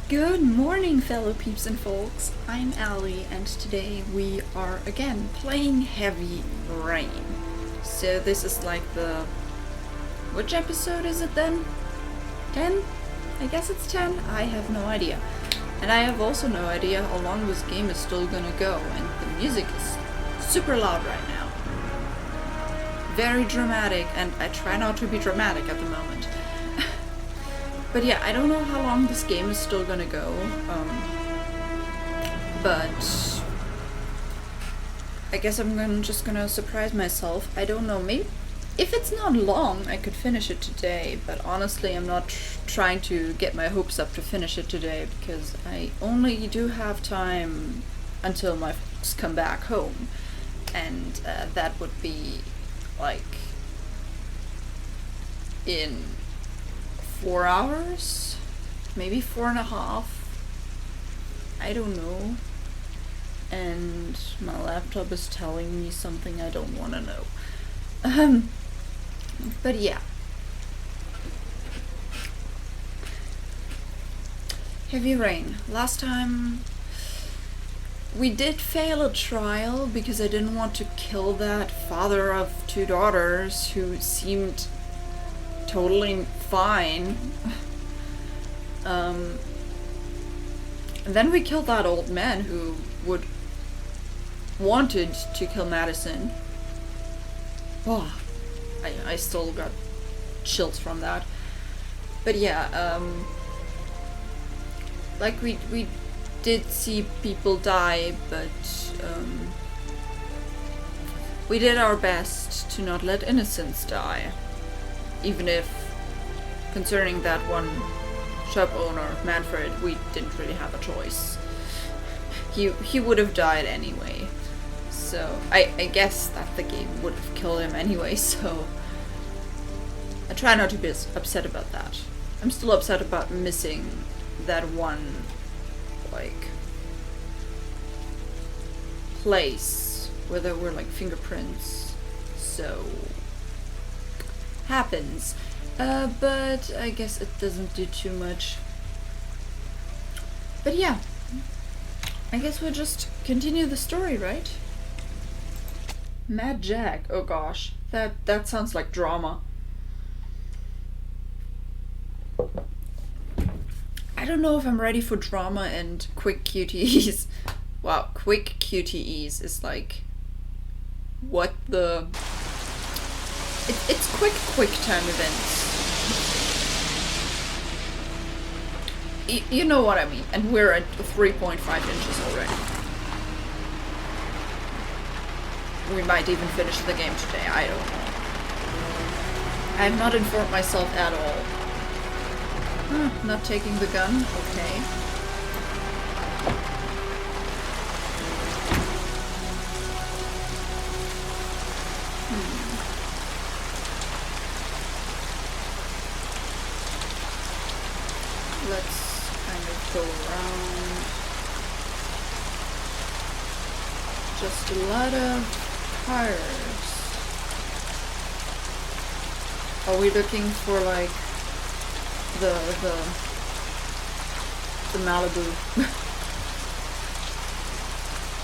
Good morning, fellow peeps and folks. I'm Allie, and today we are again playing Heavy Rain. So this is like the... which episode is it then? 10? I guess it's 10? I have no idea. And I have also no idea how long this game is still gonna go, and the music is super loud right now. Very dramatic, and I try not to be dramatic at the moment. But yeah, I don't know how long this game is still gonna go, but I guess I'm just gonna surprise myself. I don't know, maybe if it's not long, I could finish it today, but honestly I'm not trying to get my hopes up to finish it today, because I only do have time until my folks come back home, and that would be like in 4 hours? Maybe 4.5? I don't know. And my laptop is telling me something I don't want to know. But yeah. Heavy Rain. Last time we did fail a trial because I didn't want to kill that father of 2 daughters who seemed totally fine. And then we killed that old man who wanted to kill Madison. Oh, I still got chills from that. But yeah, like we did see people die, but we did our best to not let innocents die. Even if, concerning that one shop owner, Manfred, we didn't really have a choice. He would have died anyway. So, I guess that the game would have killed him anyway, so I try not to be upset about that. I'm still upset about missing that one, like, place where there were, like, fingerprints. So happens. But I guess it doesn't do too much. But yeah, I guess we'll just continue the story, right? Mad Jack. Oh gosh, that sounds like drama. I don't know if I'm ready for drama and quick QTEs. Wow, quick QTEs is like, what the... It's quick time events. You know what I mean. And we're at 3.5 inches already. We might even finish the game today, I don't know. I have not informed myself at all. Not taking the gun? Okay. Let's kind of go around. Just a lot of tires. Are we looking for like the Malibu?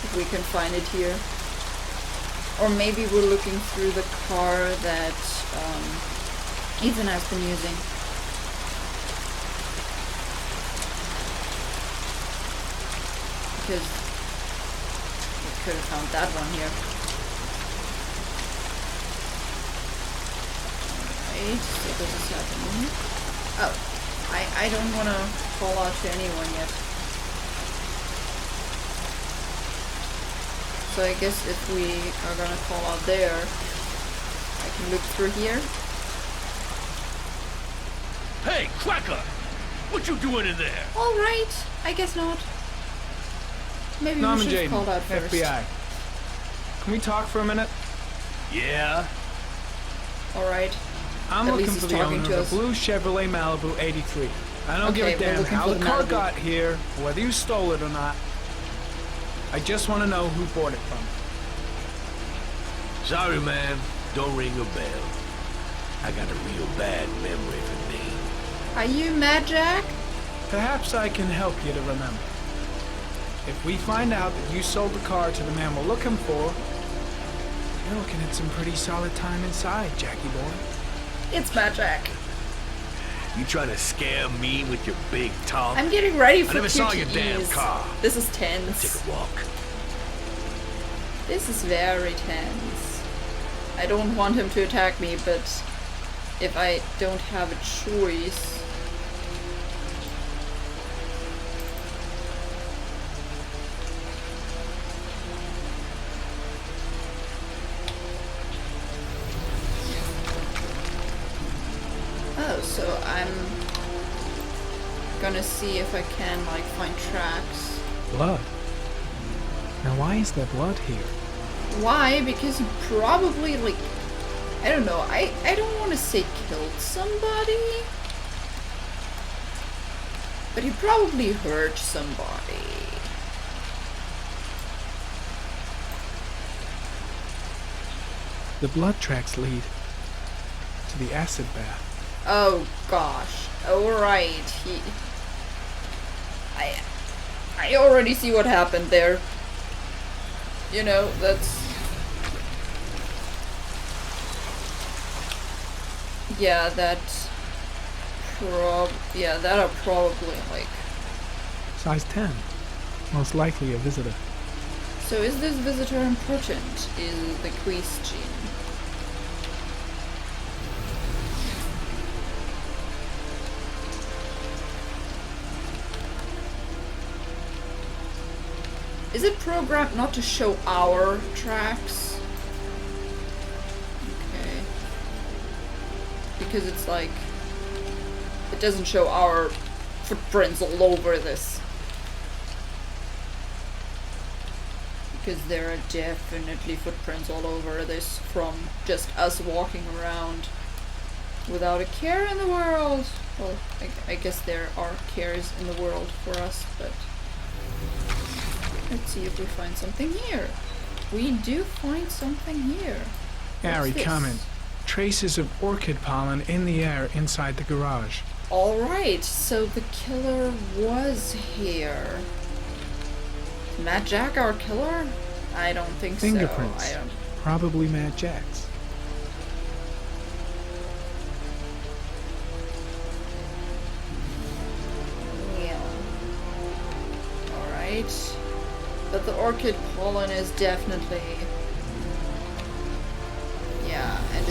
If we can find it here. Or maybe we're looking through the car that Ethan has been using. Because we could have found that one here. Alright, so this is happening. Oh, I don't want to call out to anyone yet. So I guess if we are gonna call out there, I can look through here. Hey, Cracker! What you doing in there? Alright, I guess not. Maybe No, we I'm should have called out Jaden, first. FBI. Can we talk for a minute? Yeah? Alright. I'm At looking least for he's the talking owner to of us. the blue Chevrolet Malibu 83. I don't give Okay, a we're damn looking how for the the car Malibu. got here, or whether you stole it or not. I just want to know who bought it from you. Sorry, man. Don't ring a bell. I got a real bad memory for names. Are you Mad Jack? Perhaps I can help you to remember. If we find out that you sold the car to the man we're looking for, you're looking at some pretty solid time inside, Jackie boy. It's Matt Jack. You trying to scare me with your big talk? I'm getting ready for I never saw your QTEs. damn car. This is tense. Take a walk. This is very tense. I don't want him to attack me, but if I don't have a choice... Oh, so I'm gonna see if I can, like, find tracks. Blood. Now why is there blood here? Why? Because he probably, like, I don't know, I don't want to say killed somebody, but he probably hurt somebody. The blood tracks lead to the acid bath. Oh gosh. Alright, I already see what happened there. You know, that's... Yeah, that are probably, like... Size 10. Most likely a visitor. So is this visitor important, is the question. Is it programmed not to show our tracks? Okay. Because it's like... It doesn't show our footprints all over this. Because there are definitely footprints all over this from just us walking around without a care in the world. Well, I guess there are cares in the world for us, but... Let's see if we find something here. We do find something here. Harry, comment. Traces of orchid pollen in the air inside the garage. Alright, so the killer was here. Is Matt Jack our killer? I don't think Fingerprints. so. Probably Matt Jack's. Yeah. Alright. But the orchid pollen is definitely... Yeah, and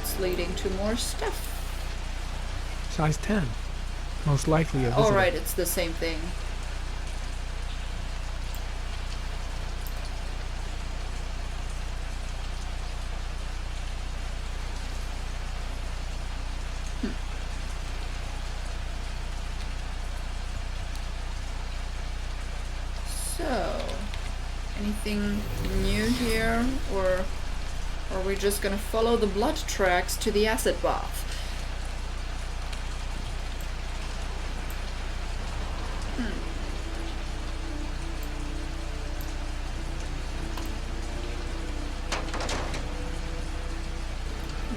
it's leading to more stuff. Size 10. Most likely a visitor. Alright, it's the same thing. So, anything new here, or are we just gonna follow the blood tracks to the acid bath?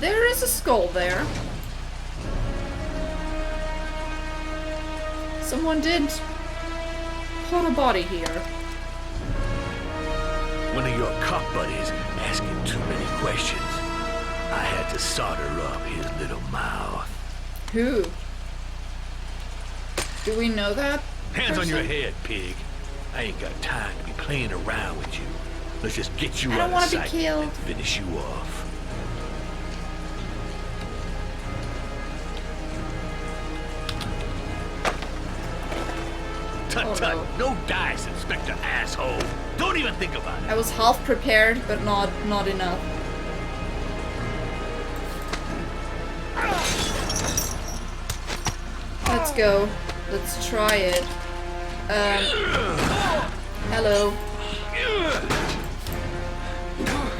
There is a skull there. Someone did put a body here. One of your cop buddies asking too many questions. I had to solder up his little mouth. Who? Do we know that? Hands on your person? head, pig. I ain't got time to be playing around with you. Let's just get you I don't out of wanna be sight killed. and finish you off. Tut Oh, tut, no dice, Inspector asshole. Don't even think about it. I was half prepared, but not enough. Let's go. Let's try it. Hello. No.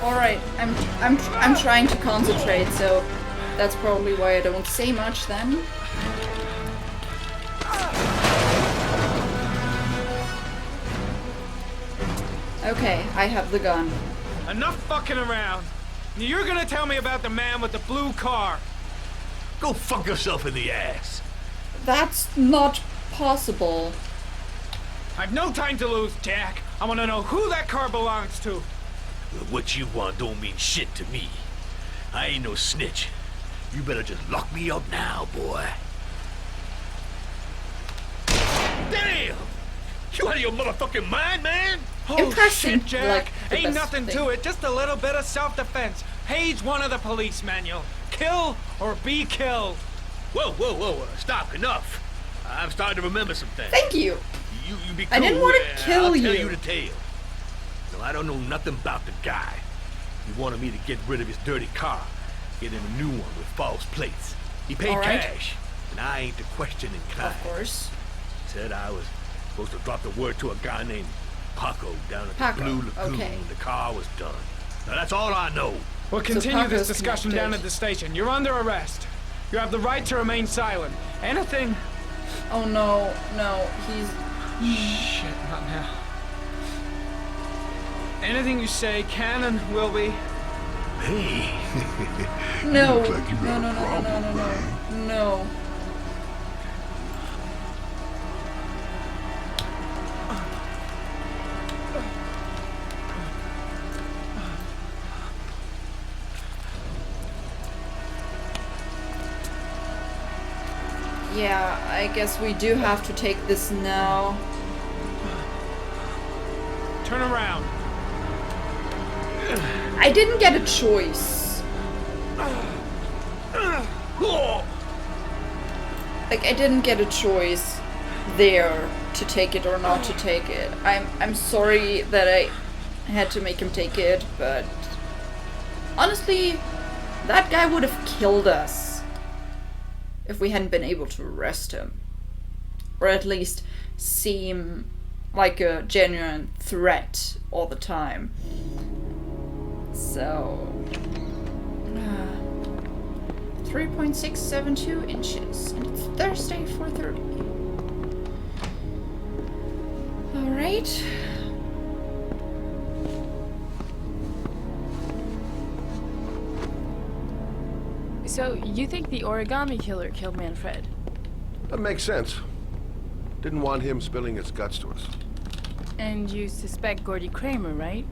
All right. I'm trying to concentrate. So That's probably why I don't say much then. Okay, I have the gun. Enough fucking around. You're gonna tell me about the man with the blue car. Go fuck yourself in the ass. That's not possible. I've no time to lose, Jack. I want to know who that car belongs to. What you want don't mean shit to me. I ain't no snitch. You better just lock me up now, boy. Damn! You out of your motherfucking mind, man? Oh Impressive, shit, Jack. like, the Ain't best nothing thing. to it. Just a little bit of self-defense. Page 1 of the police manual. Kill or be killed. Whoa, whoa, whoa, stop, enough. I'm starting to remember some things. Thank you. You be cool. I didn't want to kill I'll you. tell you the tale. No, I don't know nothing about the guy. He wanted me to get rid of his dirty car, get him a new one with false plates. He paid All right. cash, and I ain't the questioning kind. Of course. Said I was supposed to drop the word to a guy named Paco down at Paco, the Blue Lagoon okay. when the car was done. Now that's all I know. We'll continue this Paco's discussion down connected. at the station. You're under arrest. You have the right to remain silent. Anything... Oh no, no, he's... Shit, not now. Anything you say can and will be... Hey. No, Looks like you no, got no, a no, no, problem, no, no, man. no. Yeah, I guess we do have to take this now. Turn around. I didn't get a choice. Like, I didn't get a choice there to take it or not to take it. I'm sorry that I had to make him take it, but honestly, that guy would have killed us if we hadn't been able to arrest him. Or at least seem like a genuine threat all the time. So... 3.672 inches, and it's Thursday, 4:30. Alright. So, you think the Origami Killer killed Manfred? That makes sense. Didn't want him spilling his guts to us. And you suspect Gordy Kramer, right?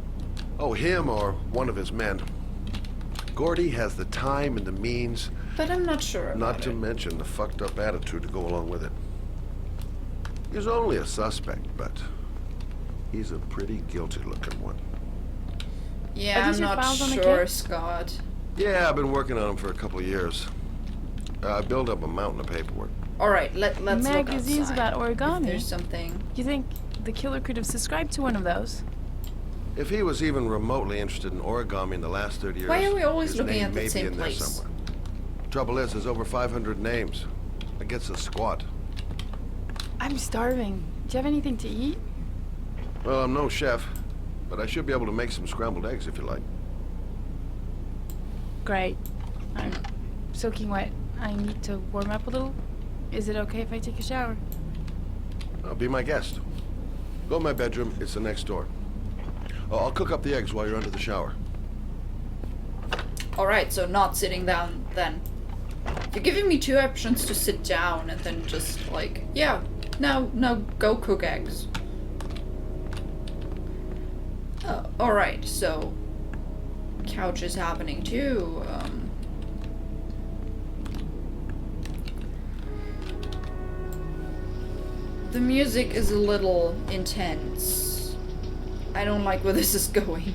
Oh, him or one of his men. Gordy has the time and the means, But I'm not sure about not to it. mention the fucked up attitude to go along with it. He's only a suspect, but he's a pretty guilty looking one. Yeah, Are I'm these your not files on the sure, kid? Yeah, Scott. I've been working on him for a couple of years. I built up a mountain of paperwork. Alright, let's look Magazines outside. about If origami. there's something. You think the killer could have subscribed to one of those? If he was even remotely interested in origami in the last 30 years, Why are we always his looking name at the may be same in there place? somewhere. Trouble is, there's over 500 names. That gets us squat. I'm starving. Do you have anything to eat? Well, I'm no chef, but I should be able to make some scrambled eggs if you like. Great. I'm soaking wet. I need to warm up a little. Is it okay if I take a shower? Be my guest. Go in my bedroom. It's the next door. I'll cook up the eggs while you're under the shower. Alright, so not sitting down then. You're giving me two options to sit down and then just like, yeah, now go cook eggs. Alright, so couch is happening too. The music is a little intense. I don't like where this is going.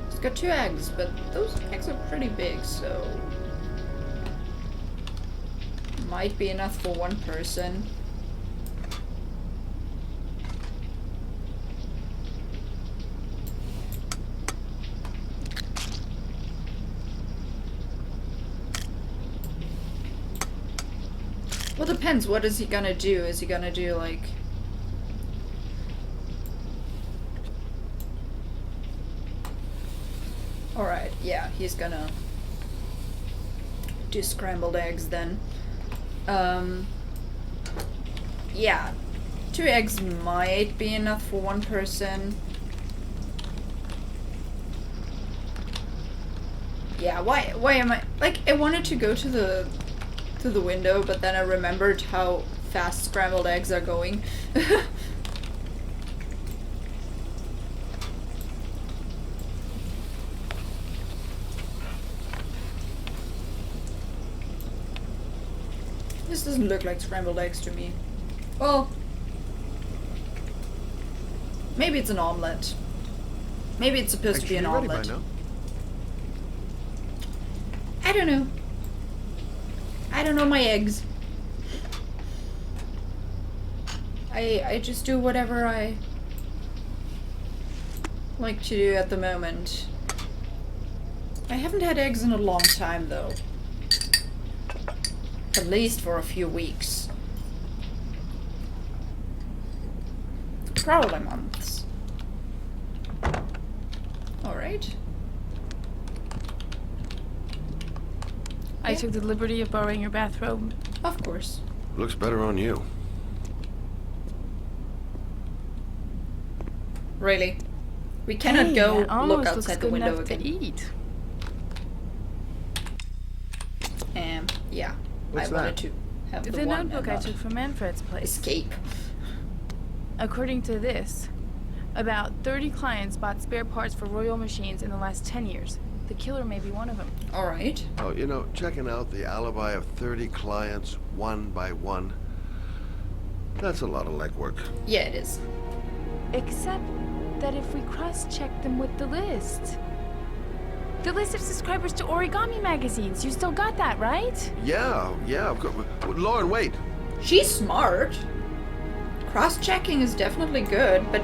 It's got two eggs, but those eggs are pretty big, so might be enough for one person. Well, depends. What is he gonna do? Is he gonna do like... Alright, yeah. gonna do scrambled eggs then. Yeah, 2 eggs might be enough for 1 person. Yeah, why am I like I wanted to go to the window, but then I remembered how fast scrambled eggs are going. This doesn't look like scrambled eggs to me. Well, maybe it's an omelet. Maybe it's supposed to be an Ready by omelet. now? I don't know. I don't know my eggs. I just do whatever I like to do at the moment. I haven't had eggs in a long time though. At least for a few weeks. Probably months. Alright. I took the liberty of borrowing your bathrobe. Of course. Looks better on you. Really. We cannot Hey, go that almost look looks outside the good window enough again. to eat. Yeah. What's I wanted that? to have the The one notebook and I not took from Manfred's place. escape. According to this, about 30 clients bought spare parts for Royal machines in the last 10 years. The killer may be one of them. Alright. Oh, you know, checking out the alibi of 30 clients, one by one. That's a lot of legwork. Yeah, it is. Except that if we cross-check them with the list. The list of subscribers to Origami magazines. You still got that, right? Yeah, of course. Lauren, wait. She's smart. Cross-checking is definitely good, but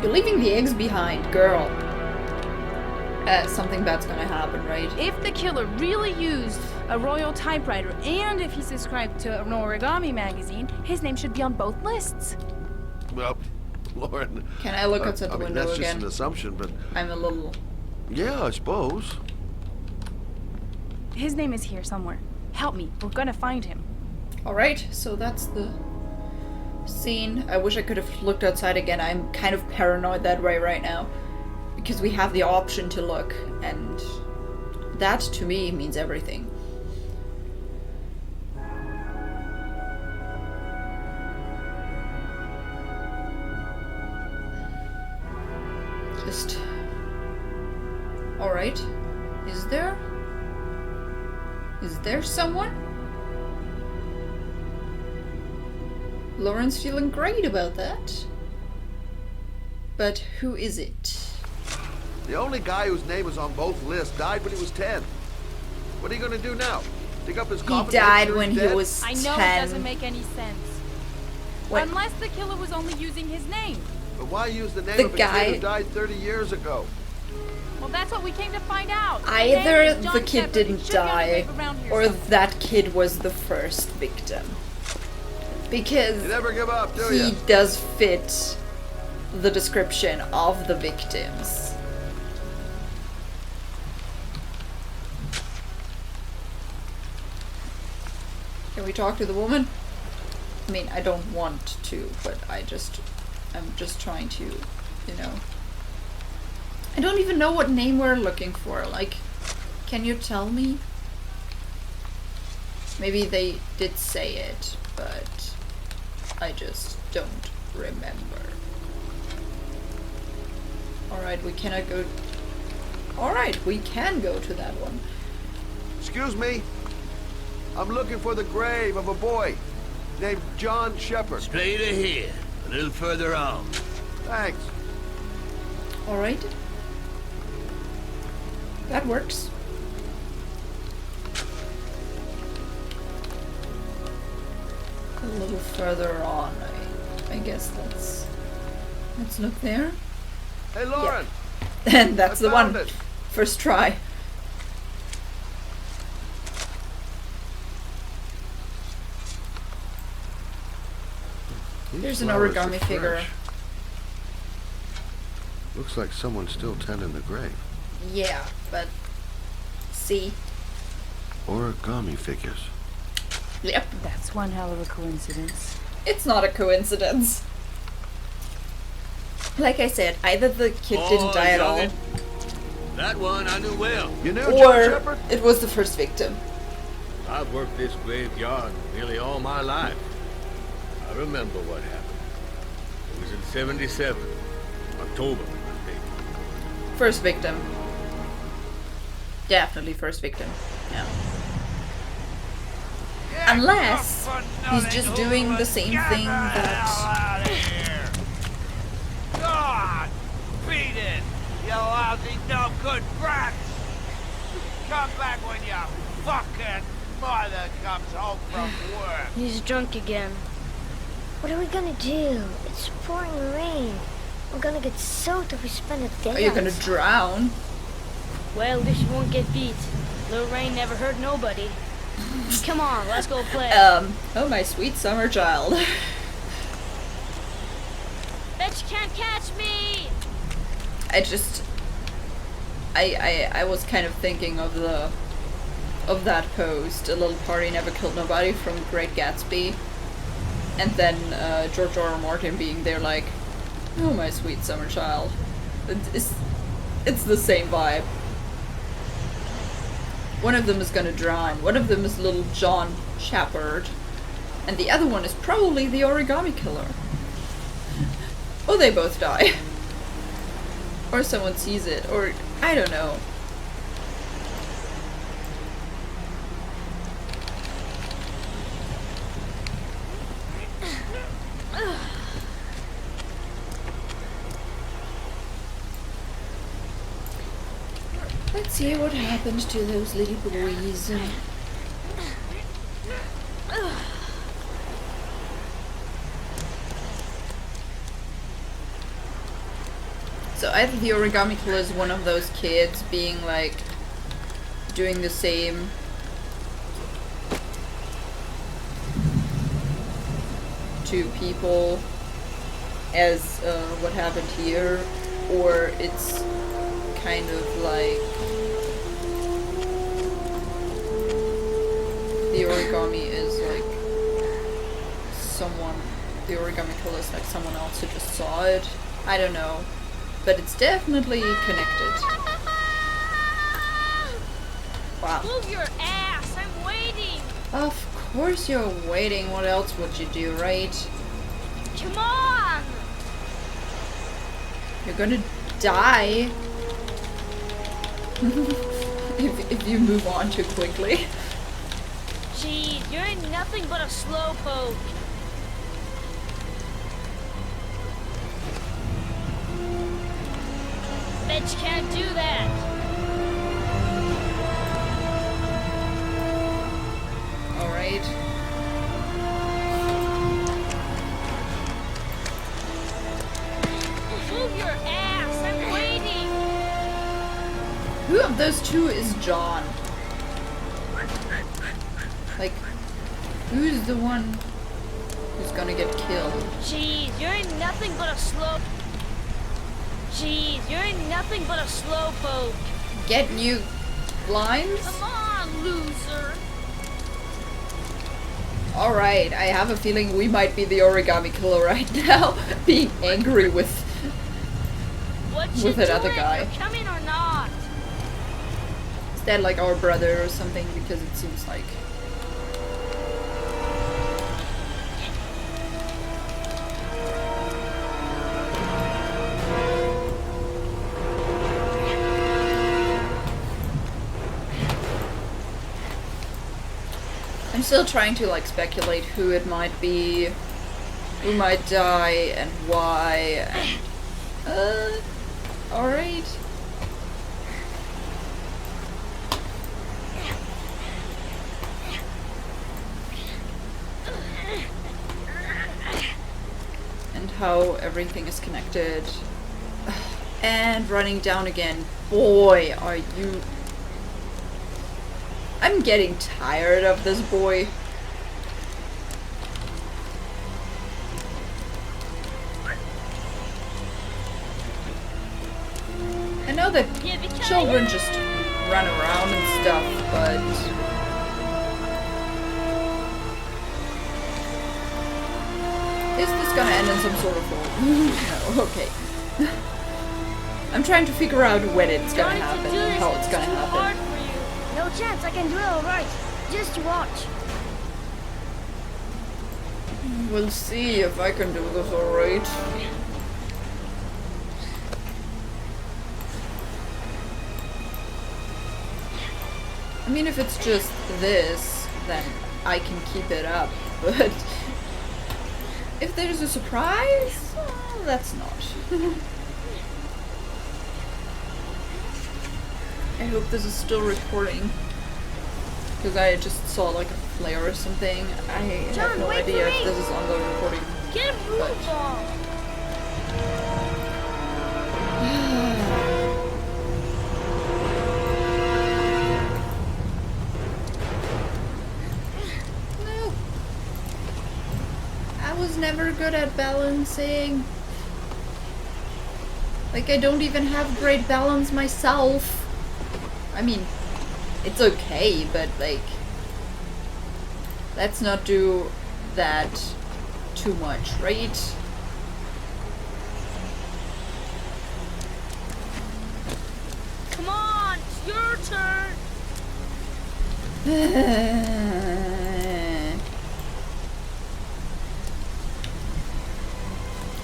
you're leaving the eggs behind, girl. Something bad's gonna happen, right? If the killer really used a royal typewriter and if he subscribed to an Origami magazine, his name should be on both lists. Well, Lauren. Can I look outside the I mean, window that's again? just an assumption, but I'm a little... yeah, I suppose. His name is here somewhere. Help me. We're gonna find him. Alright, so that's the scene. I wish I could have looked outside again. I'm kind of paranoid that way right now. Because we have the option to look, and that to me means everything. Just... Alright. Is there? Is there someone? Lauren's feeling great about that. But who is it? The only guy whose name is on both lists died when he was 10. What are you gonna do now? Dig up his He coffin? died when he dead? was 10. I know it doesn't make any sense. What? Unless the killer was only using his name. But why use the name The of a guy- kid who died 30 years ago? Well, that's what we came to find out. His Either name is John the kid Shepard. He didn't should be on the die, grave around here or somewhere. that kid was the first victim. Because You never give up, do he you? does fit the description of the victims. Can we talk to the woman? I mean, I don't want to, but I'm just trying to, you know. I don't even know what name we're looking for. Like, can you tell me? Maybe they did say it, but I just don't remember. Alright, we cannot go... Alright, we can go to that one. Excuse me. I'm looking for the grave of a boy named John Shepard. Straight ahead, a little further on. Thanks. Alright. That works. A little further on, I guess let's look there. Hey, Lauren. And that's I the one. found it. First try. These There's an flowers are origami figure. fresh. Looks like someone's still tending the grave. Yeah, but See? Origami figures. Yep. That's one hell of a coincidence. It's not a coincidence. Like I said, either the kid didn't die at all, That one I knew well. You knew John or Shepard? it was the first victim. I've worked this graveyard nearly all my life. I remember what happened. It was in 77. October, maybe. First victim. Definitely first victim. Yeah. Unless he's just doing the same thing that... God! Beat it! You lousy, no good brats! Come back when your fucking mother comes home from work! He's drunk again. What are we gonna do? It's pouring rain. We're gonna get soaked if we spend a day Are you gonna outside. drown? Well, at least you won't get beat. Little rain never hurt nobody. Come on, let's go play. Oh my sweet summer child. Bet you can't catch me! I was kind of thinking of that post, A Little Party Never Killed Nobody from Great Gatsby. And then George R. R. Martin being there like, oh my sweet summer child. It's the same vibe. One of them is gonna drown, one of them is little John Shepard, and the other one is probably the Origami Killer. Or they both die. Or someone sees it, or I don't know. Let's see what happened to those little boys. So either the Origami Killer is one of those kids being like doing the same to people as what happened here, or it's kind of like the origami is like someone, the Origami Killer is like someone else who just saw it. I don't know. But it's definitely connected. Wow. Move your ass! I'm waiting! Of course you're waiting. What else would you do, right? Come on! You're gonna die. if you move on too quickly. Jeez, you're nothing but a slowpoke. Bet you can't do that. Alright. Move your ass! I'm waiting! Who of those two is John? Like, who's the one who's gonna get killed? Jeez, you're nothing but a slow... Jeez, you're nothing but a slowpoke. Get new lines? Come on, loser. Alright, I have a feeling we might be the Origami Killer right now, being angry with What you that other doing? guy. You coming or not? Is that like our brother or something? Because it seems like... I'm still trying to like speculate who it might be, who might die, and why, and... alright. And how everything is connected. And running down again. Boy, are you... I'm getting tired of this boy. I know that children just run around and stuff, but is this gonna end in some sort of hole? No, okay. I'm trying to figure out when it's gonna happen and how it's gonna happen. No chance, I can do it alright. Just watch. We'll see if I can do this alright. I mean, if it's just this, then I can keep it up, but if there's a surprise, well, that's not. I hope this is still recording, because I just saw like a flare or something. I have no idea if this is on the recording. Get a blue ball. No. I was never good at balancing. Like, I don't even have great balance myself. I mean, it's okay, but like, let's not do that too much, right? Come on, it's your turn.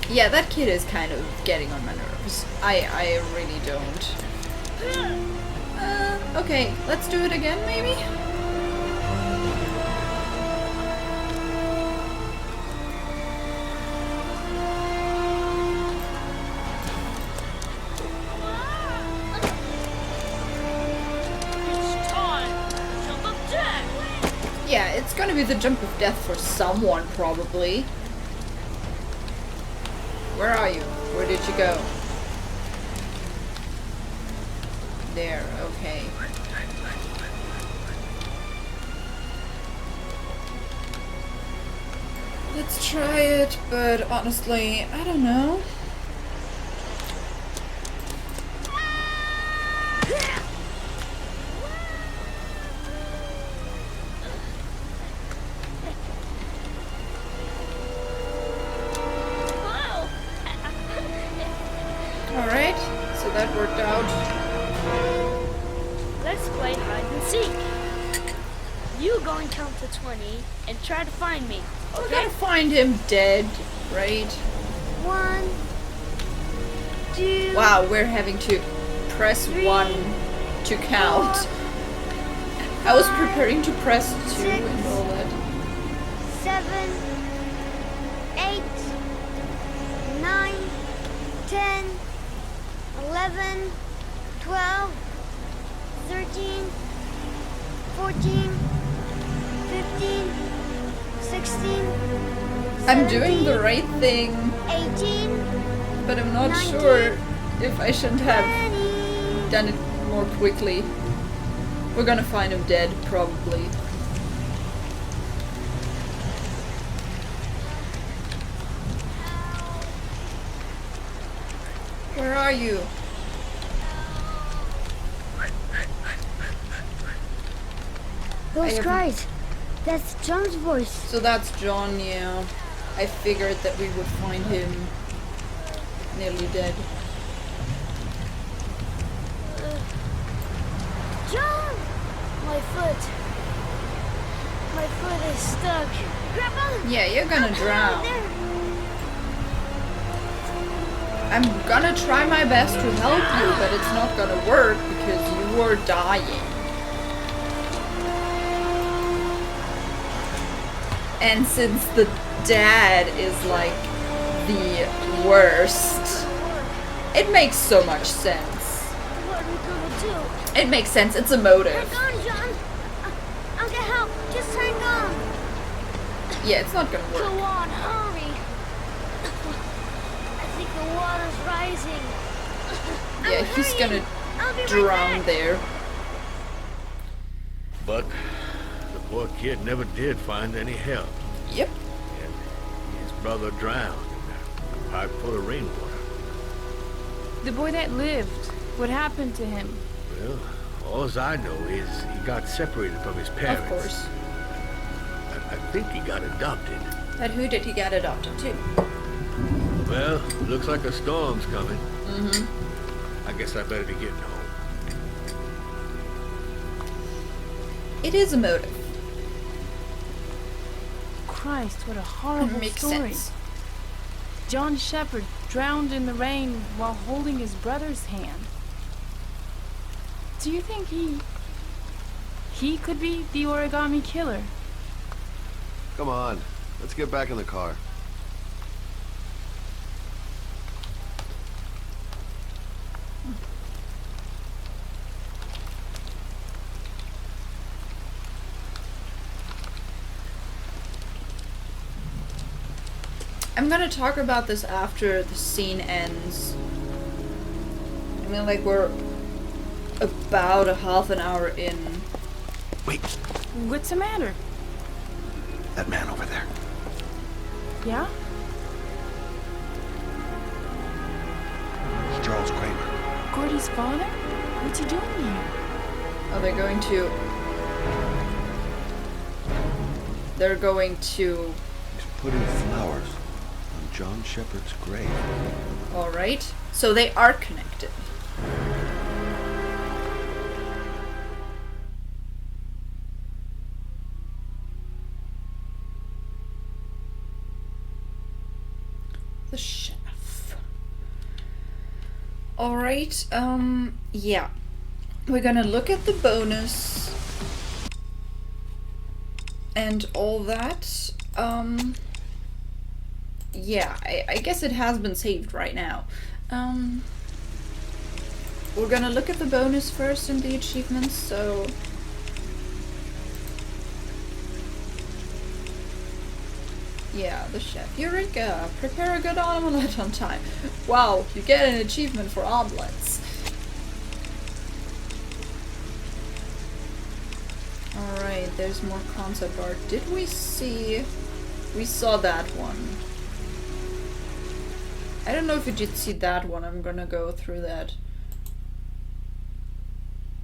Yeah, that kid is kind of getting on my nerves. I really don't. Okay, let's do it again, maybe? It's time. Jump of death. Yeah, it's gonna be the jump of death for someone, probably. Where are you? Where did you go? There, okay. Let's try it, but honestly, I don't know. Alright, so that worked out. Let's play hide and seek. You go and count to 20 and try to find me. We're gonna find him dead, right? 1, 2. Wow, we're having to press 1 to count. I was preparing to press 2 and all that. 7, 8, 9, 10, 11, 12, 13, 14, 15, 16. I'm doing the 17, right thing, 18, but I'm not 19, sure if I shouldn't have 20. done it more quickly. We're gonna find him dead, probably. Where are you? Those I cries. That's John's voice. So that's John, yeah. I figured that we would find him nearly dead. John! My foot. My foot is stuck. Grandpa! Yeah, you're gonna drown. There. I'm gonna try my best to help you, but it's not gonna work because you are dying. And since the dad is like the worst, it makes so much sense. What are we gonna do? It makes sense, it's a motive. Hang on, John. I'll get help. Just hang on. Yeah, it's not gonna Go work. on, hurry. I think the water's rising. Yeah, I'm he's hurrying. gonna I'll be right drown back. there. But the poor kid never did find any help. Yep. And his brother drowned in a pipe full of rainwater. The boy that lived, what happened to him? Well, All I know is he got separated from his parents. Of course. I think he got adopted. And who did he get adopted to? Well, looks like a storm's coming. Mm-hmm. I guess I better be getting home. It is a motive. Christ, what a horrible Makes story. sense. John Shepherd drowned in the rain while holding his brother's hand. Do you think he could be the Origami Killer? Come on, let's get back in the car. I'm gonna talk about this after the scene ends. I mean, like, we're about a half an hour in. Wait, What's the matter? that man over there. Yeah? It's Charles Kramer. Gordy's father? What's he doing here? Oh, they're going to. They're going to. He's putting flowers on John Shepherd's grave. Alright. So they are connected. The chef. Alright, yeah. We're gonna look at the bonus and all that. Yeah, I guess it has been saved right now. We're gonna look at the bonus first and the achievements, so... Yeah, the chef. Eureka! Prepare a good omelette on time. Wow, you get an achievement for omelettes. Alright, there's more concept art. Did we see... We saw that one. I don't know if we did see that one. I'm gonna go through that.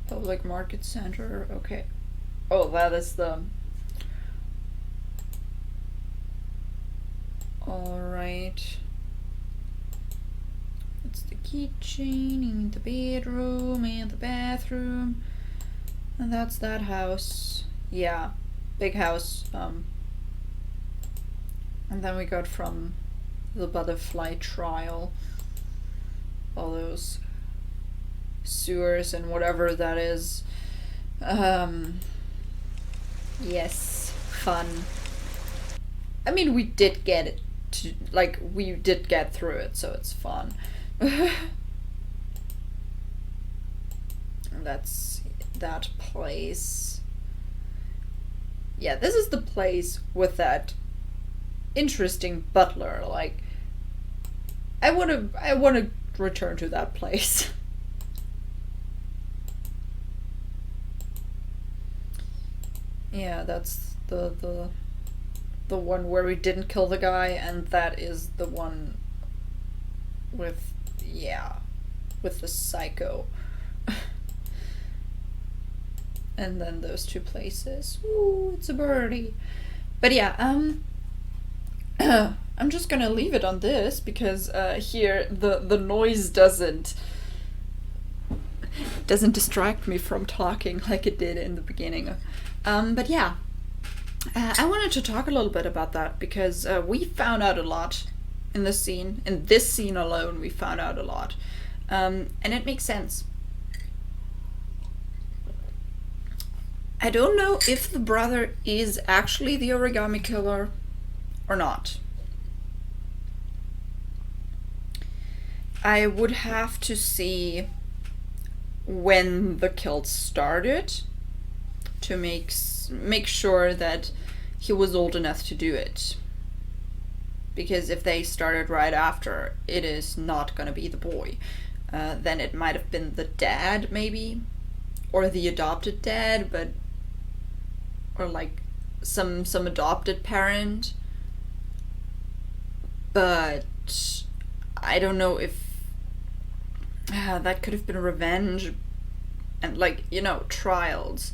Public Market Center. Okay. Oh, that is the... Alright. It's the kitchen, and the bedroom, and the bathroom. And that's that house. Yeah. Big house. And then we got from the butterfly trial. All those sewers and whatever that is. Yes. Fun. I mean, we did get it. Like, we did get through it, so it's fun. And that's that place. Yeah, this is the place with that interesting butler. Like, I wanna return to that place. Yeah, that's the one where we didn't kill the guy, and that is the one with, yeah, with the psycho. And then those two places. Ooh, it's a birdie. But yeah, I'm just gonna leave it on this because here the noise doesn't distract me from talking like it did in the beginning. But yeah. I wanted to talk a little bit about that because we found out a lot in this scene. In this scene alone, we found out a lot. And it makes sense. I don't know if the brother is actually the Origami Killer or not. I would have to see when the kill started to make sure that he was old enough to do it. Because if they started right after, it is not gonna be the boy. Then it might have been the dad, maybe, or the adopted dad, or like some adopted parent. But I don't know if that could have been revenge. and like, you know, trials.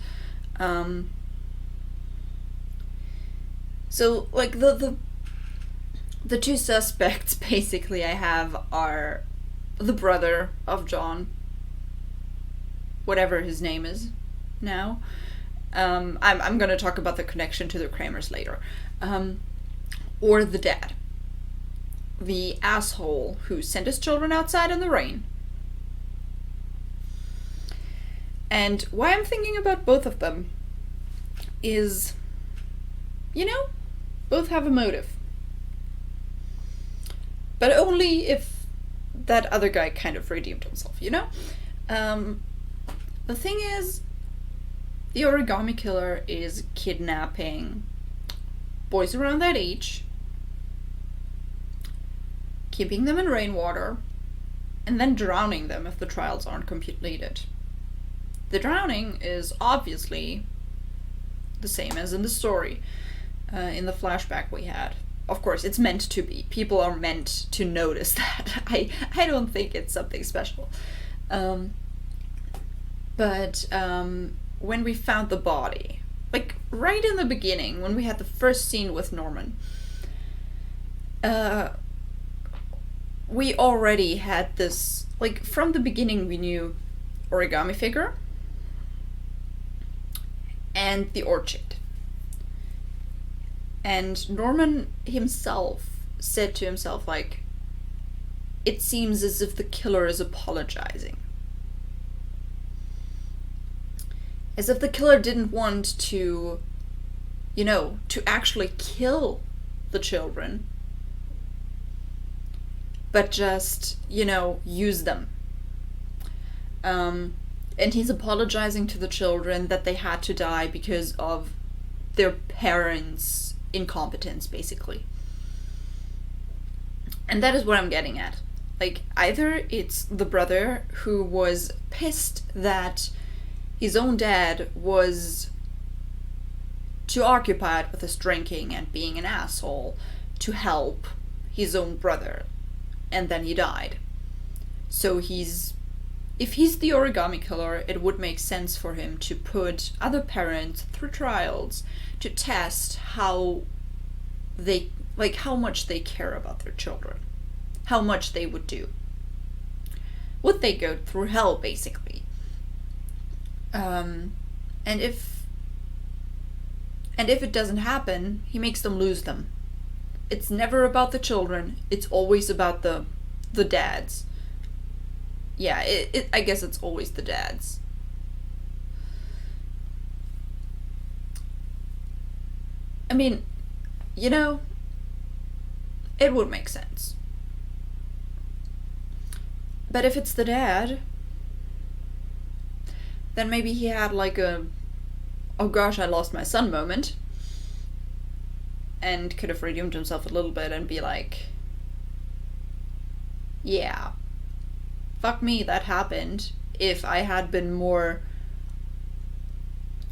So like the two suspects basically I have are the brother of John, whatever his name is now. I'm gonna talk about the connection to the Kramers later. Or the dad. The asshole who sent his children outside in the rain. And why I'm thinking about both of them is, you know, both have a motive. But only if that other guy kind of redeemed himself, you know? The thing is, the Origami Killer is kidnapping boys around that age, keeping them in rainwater, and then drowning them if the trials aren't completed. The drowning is obviously the same as in the story, in the flashback we had. Of course, it's meant to be. People are meant to notice that. I don't think it's something special. But when we found the body, like right in the beginning, when we had the first scene with Norman, we already had this, like from the beginning we knew Origami Figure and the orchid. And Norman himself said to himself, like, it seems as if the killer is apologizing. As if the killer didn't want to, you know, to actually kill the children, but just, you know, use them. And he's apologizing to the children that they had to die because of their parents' incompetence, basically. And that is what I'm getting at. Like, either it's the brother who was pissed that his own dad was too occupied with his drinking and being an asshole to help his own brother, and then he died. So if he's the Origami Killer, it would make sense for him to put other parents through trials to test how much they care about their children, how much they would do. Would they go through hell, basically? And if it doesn't happen, he makes them lose them. It's never about the children. It's always about the dads. Yeah, I guess it's always the dads. I mean, you know, it would make sense. But if it's the dad, then maybe he had like a, oh gosh, I lost my son moment, and could have redeemed himself a little bit and be like, yeah, fuck me, that happened. If I had been more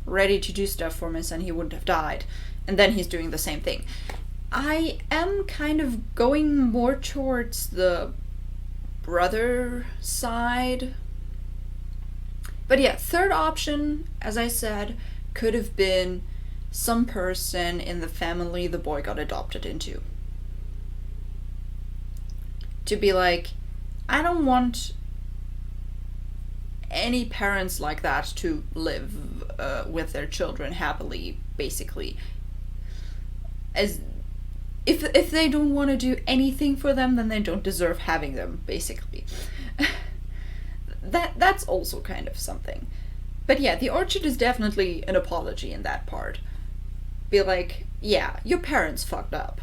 ready to do stuff for my son, he wouldn't have died. And then he's doing the same thing. I am kind of going more towards the brother side. But yeah, third option, as I said, could have been some person in the family the boy got adopted into. To be like, I don't want any parents like that to live with their children happily, basically. As if they don't want to do anything for them, then they don't deserve having them, basically. That's also kind of something. But yeah, the orchid is definitely an apology in that part. Be like, yeah, your parents fucked up.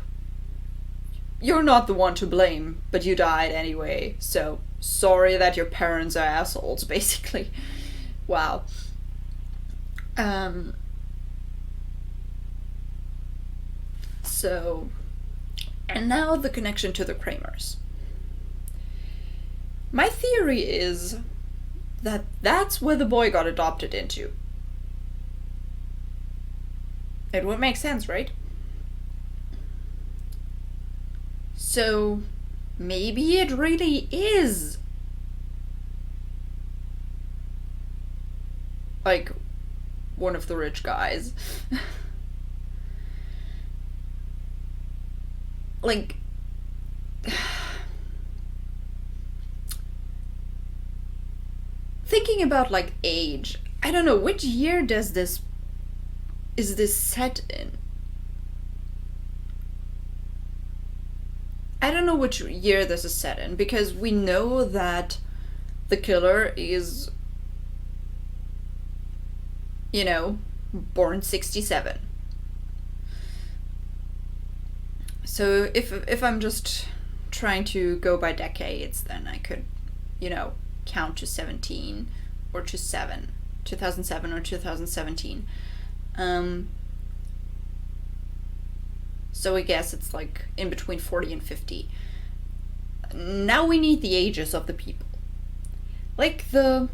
You're not the one to blame, but you died anyway, so sorry that your parents are assholes, basically. Wow. So, and now the connection to the Kramers. My theory is that that's where the boy got adopted into. It would make sense, right? So, maybe it really is like one of the rich guys. Like, thinking about like age, I don't know, which year is this set in? I don't know which year this is set in, because we know that the killer is, you know, born 67. So if I'm just trying to go by decades, then I could, you know, count to 17 or to 2007 or 2017. So I guess it's like in between 40 and 50. Now we need the ages of the people. Like the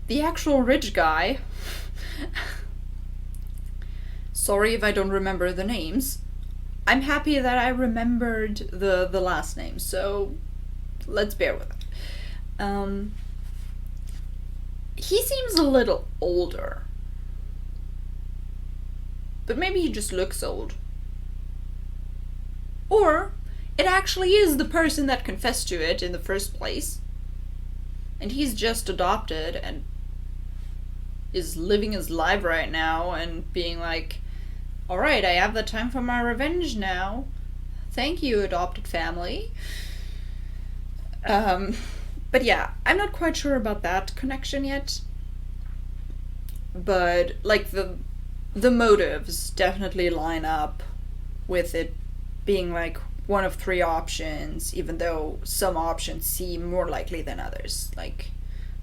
actual rich guy. Sorry if I don't remember the names. I'm happy that I remembered the last name, so let's bear with it. He seems a little older. But maybe he just looks old. Or it actually is the person that confessed to it in the first place. And he's just adopted and is living his life right now and being like, alright, I have the time for my revenge now. Thank you, adopted family. But yeah, I'm not quite sure about that connection yet. But like the motives definitely line up with it being like one of three options, even though some options seem more likely than others. Like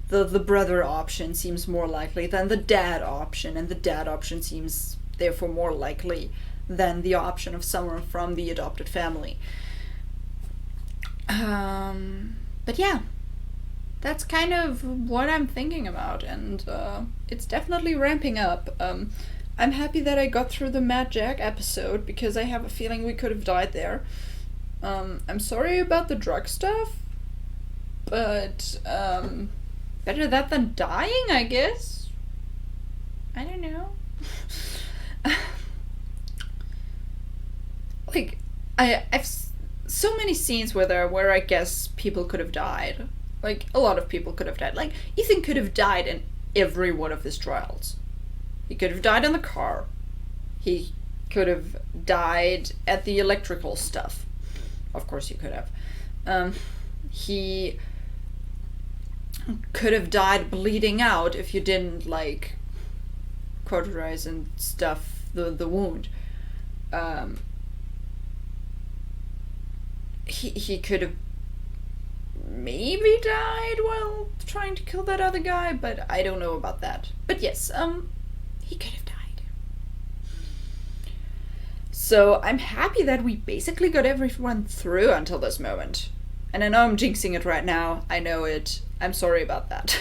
the brother option seems more likely than the dad option, and the dad option seems therefore more likely than the option of someone from the adopted family. But yeah, that's kind of what I'm thinking about, and it's definitely ramping up. I'm happy that I got through the Mad Jack episode, because I have a feeling we could have died there. I'm sorry about the drug stuff, but better that than dying, I guess. I don't know. Like, I've so many scenes where I guess people could have died. Like, a lot of people could have died. Like, Ethan could have died in every one of his trials. He could have died in the car. He could have died at the electrical stuff. Of course he could have. He could have died bleeding out if you didn't, like, cauterize and stuff the wound. He could have maybe died while trying to kill that other guy, but I don't know about that. But yes, he could have died. So I'm happy that we basically got everyone through until this moment. And I know I'm jinxing it right now. I know it. I'm sorry about that.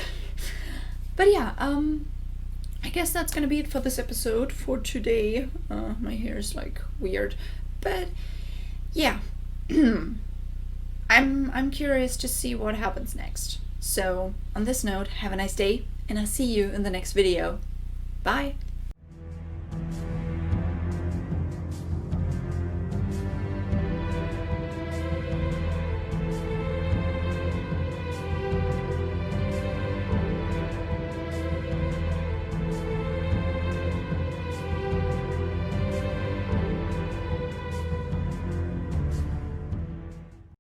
But yeah, I guess that's gonna be it for this episode for today. My hair is like weird, but yeah. I'm curious to see what happens next. So on this note, have a nice day, and I'll see you in the next video. Bye!